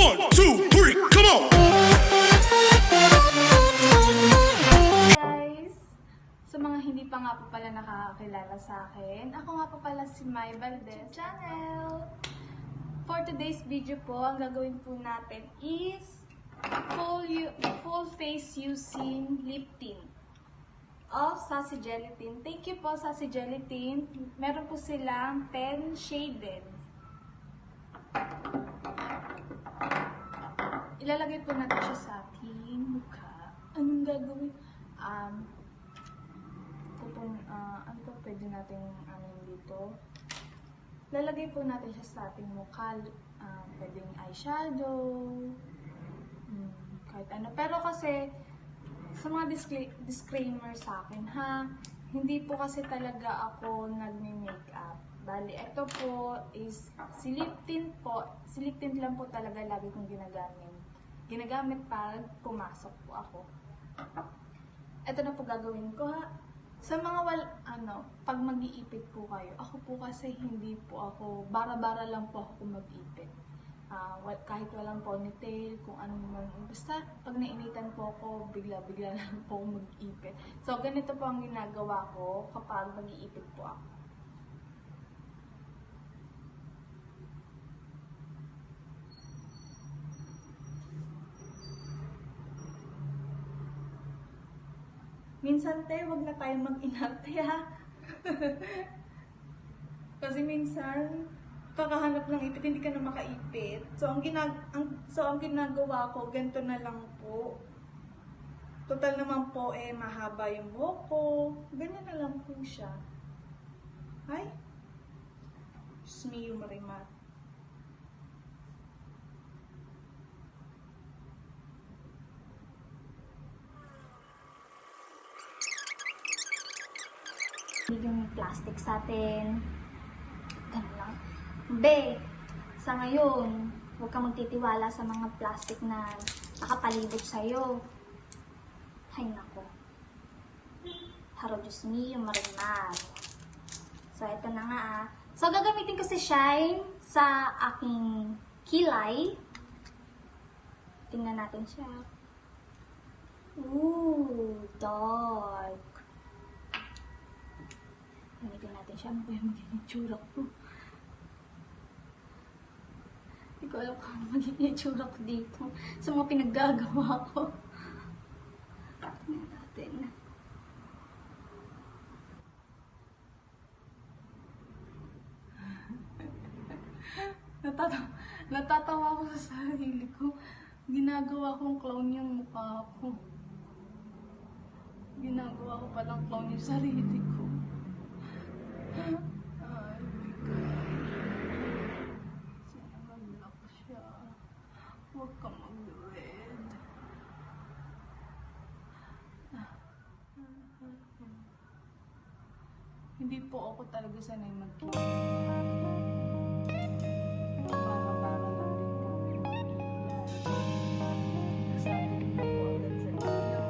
1, 2, 3, come on! Guys, sa mga hindi pa nga po pala nakakakilala sa akin, ako nga po pala si Mai Valdez channel. For today's video po, ang gagawin po natin is full face using lip tint of Sassy Gelatin. Thank you po, Sassy Gelatin. Meron po silang 10 shaded. Ilalagay po natin siya sa ating mukha. Anong gagawin? Ano po pwede natin dito? Lalagay po natin siya sa ating mukha. Pwedeng eyeshadow. Kahit ano. Pero kasi, sa mga disclaimer sa akin, hindi po kasi talaga ako nagme-makeup. Bali, ito po is si lip tint po. Si lip tint lang po talaga lagi kong ginagamit pag pumasok po ako. Ito na po gagawin ko Sa mga pag mag-iipit po kayo, ako po kasi hindi po ako, bara-bara lang po ako mag-ipit. Kahit walang ponytail, kung ano man. Basta, pag nainitan po ako, bigla-bigla lang po ako mag-ipit. So, ganito po ang ginagawa ko kapag mag-iipit po ako. Minsan, wag na tayo mag-inarte, Kasi minsan, kakahanap ng ipit, hindi ka na makaipit. So, ang ginagawa ko, ganito na lang po. Total naman po, mahaba yung buhok ko. Ganyan na lang po siya. Ay! Diyos me, yung marimat. Yung plastic sa atin. Ganun lang. Be, sa ngayon, huwag kang magtitiwala sa mga plastic na nakapalibot sa'yo. Ay, nako. Haro, Diyos me, yung marimar. So, ito na nga So, gagamitin ko si Shine sa aking kilay. Tingnan natin siya. Ooh, dark. Gamitin natin siya. Ano kaya magiging tsura ko? Hindi ko alam kung magiging tsura ko dito. Sa mga pinaggagawa ko. Tingnan natin. Natatawa ko sa sarili ko. Ginagawa kong clown yung mukha ko. Ginagawa ko palang clown yung sarili ko. Ay, sana mag-lock siya. Huwag ka mag-red. Hindi po ako talaga sanay mag-clown. Para lang din po. Sabi ko po agad sa inyo.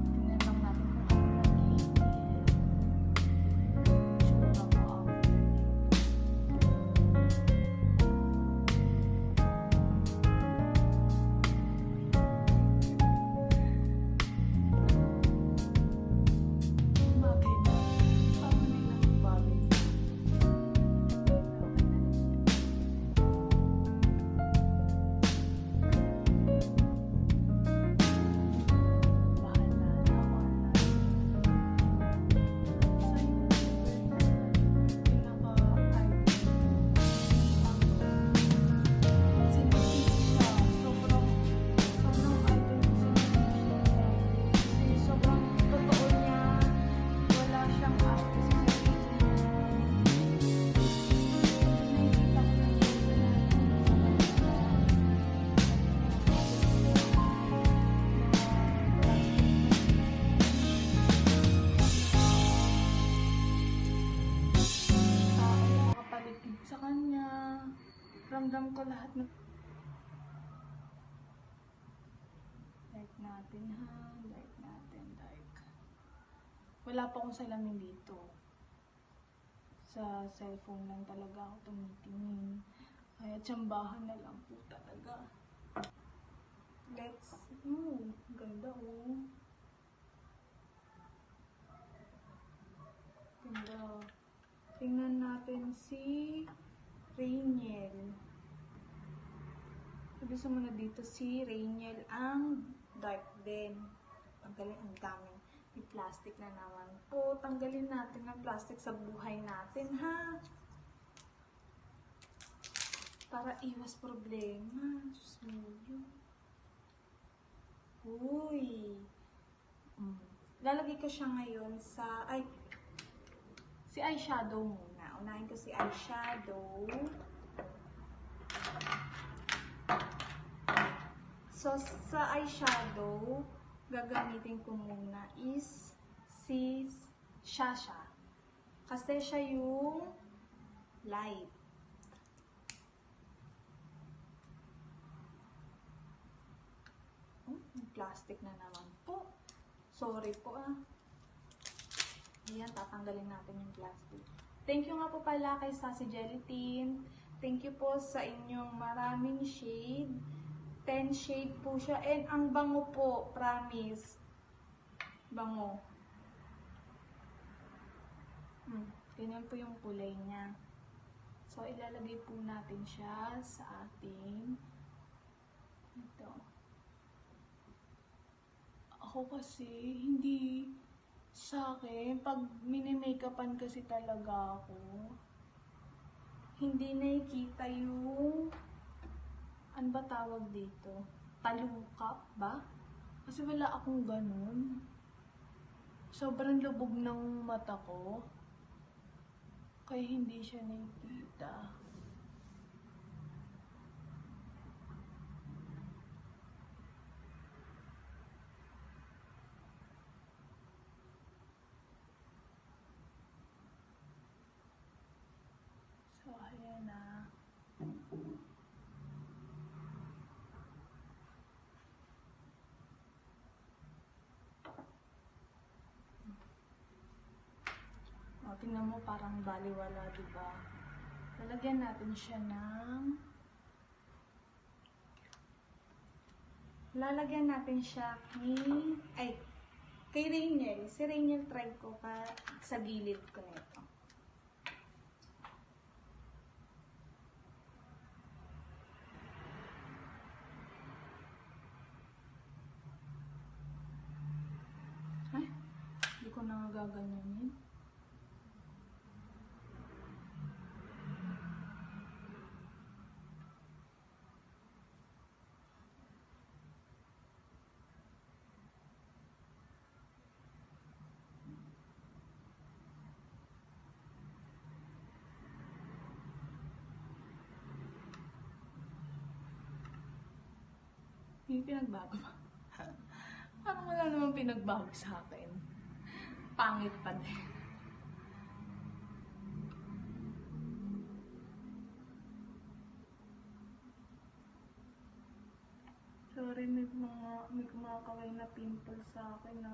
Tingnan lang natin kung ano nag-iipit. Ramdam ko lahat ng... Dark natin ha. Dark natin. Dark. Wala pa akong salamin dito. Sa cellphone lang talaga ako tumitingin. Kaya tsambahan na lang po talaga. Let's... ganda oh. Ganda. Tingnan natin si Rainel. Sabi sa muna dito si Rainel ang dark din. Tanggalin ang daming. May plastic na naman po. Tanggalin natin ang plastic sa buhay natin, ha? Para iwas problema. Diyos mo yun. Uy. Lalagay ko siya ngayon sa... si eyeshadow muna. Unahin ko si eyeshadow. So, sa eyeshadow, gagamitin ko muna is si ShaSha. Kasi siya yung light. Plastic na naman po. Sorry po Ayan, tatanggalin natin yung plastic. Thank you nga po pala kay Sassy Jelly Tint. Thank you po sa inyong maraming shade. 10 shade po siya. And ang bango po, promise. Bango. Ganyan po yung kulay niya. So, ilalagay po natin siya sa ating ito. Ako kasi, hindi sa akin, pag mini-makeupan kasi talaga ako, hindi nakikita yung, ano ba tawag dito? Talukap ba? Kasi wala akong ganun. Sobrang lubog ng mata ko. Kaya hindi siya nakikita. So, ayan na. O, tingnan mo parang baliwala, diba? Lalagyan natin siya ng... Lalagyan natin siya kay Rainel. Si Rainel, try ko pa sa gilid ko nito. Ay, hindi ko na gaganyanin. Yung pinagbago ba? Parang wala namang pinagbago sa akin. Pangit pa din. Sorry, may kumakaway na pimple sa akin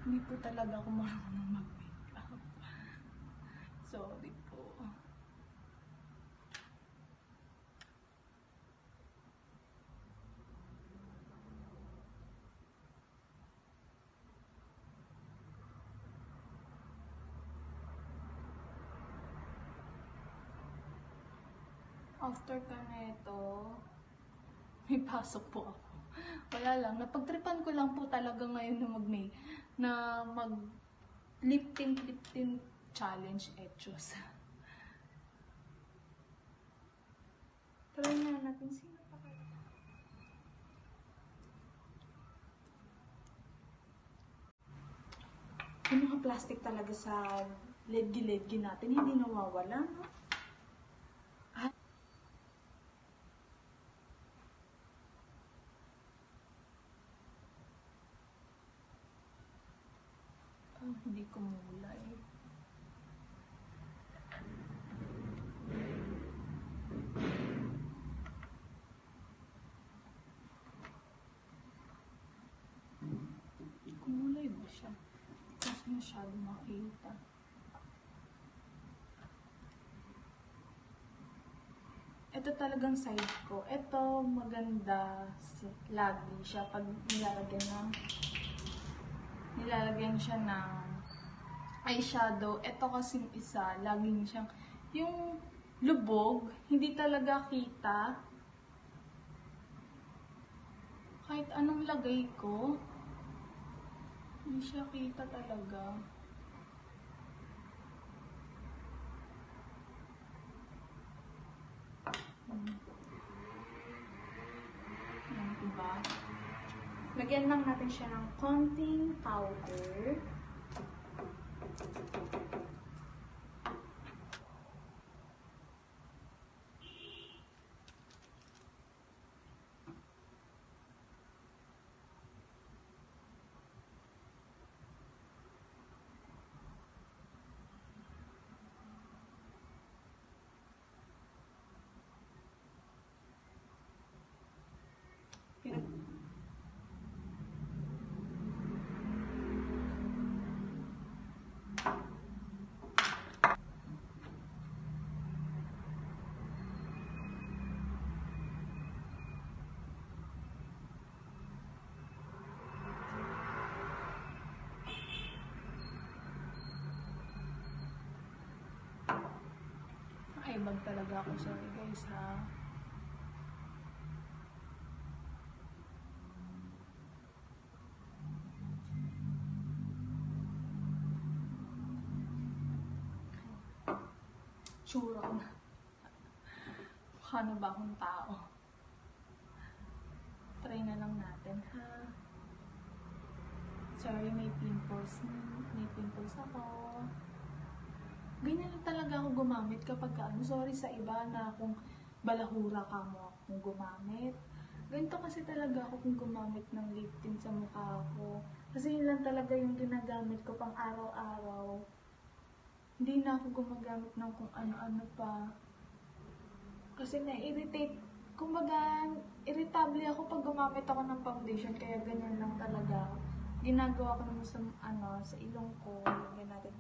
Hindi po talaga ako marunong mag-makeup. Sorry po. After ka na ito, may pasok po ako. Wala lang, napagtripan ko lang po talaga ngayon na mag lip tint challenge etchos. Try na natin sino pa kaya. Yung mga plastic talaga sa ledgi natin, hindi nawawala, no? Hindi kumulay. Kumulay ba siya? Kasi masyado makita. Ito talagang side ko. Ito maganda. Lagi siya pag nilalagyan siya ng eyeshadow. Ito kasing isa, laging siyang yung lubog, hindi talaga kita. Kahit anong lagay ko, hindi siya kita talaga. Yan, diba? Lagyan lang natin siya ng konting powder. Bag talaga ako. Sorry guys ha. Tsura na. Ano ba akong tao? Try na lang natin ha. Sorry, may pimples. May pimples ako. Ganyan lang talaga ako gumamit kapag ano. Sorry sa iba na kung balahura ka mo akong gumamit. Ganito kasi talaga ako kung gumamit ng lip tint sa mukha ko. Kasi yun lang talaga yung ginagamit ko pang araw-araw. Hindi na ako gumagamit ng kung ano-ano pa. Kasi na-irritate. Kumbaga, irritable ako pag gumamit ako ng foundation. Kaya ganyan lang talaga. Ginagawa ko naman sa ilong ko. Lagyan natin.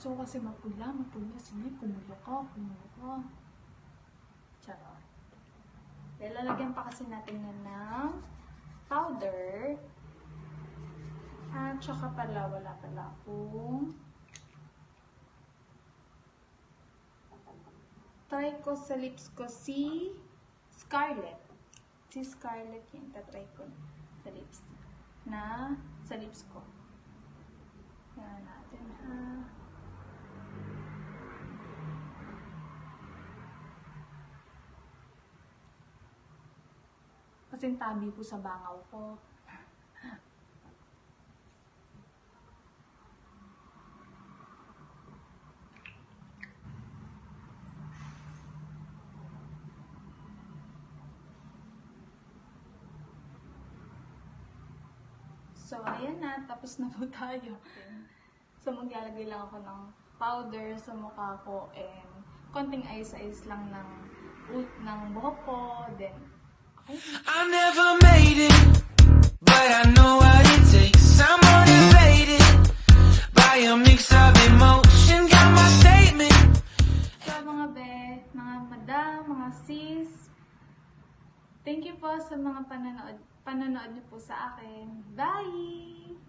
So, kasi mapula. Sige, kumulo ka. Charot. Lalagyan pa kasi natin yan ng powder. At saka pala, wala pala akong try ko sa lips ko si Scarlet. Si Scarlet yun. Tatry ko sa lips. Sa lips ko. Yan natin ha. Kasing tabi po sa bangaw ko. So, ayan na. Tapos na po tayo. So, maglalagay lang ako ng powder sa mukha ko and konting ice lang ng buhok ko. Then, I never made it, but I know what it takes. I'm motivated by a mix of emotion. Got my statement. So, mga be, mga madam, mga sis, thank you po sa mga panonood niyo po sa akin. Bye!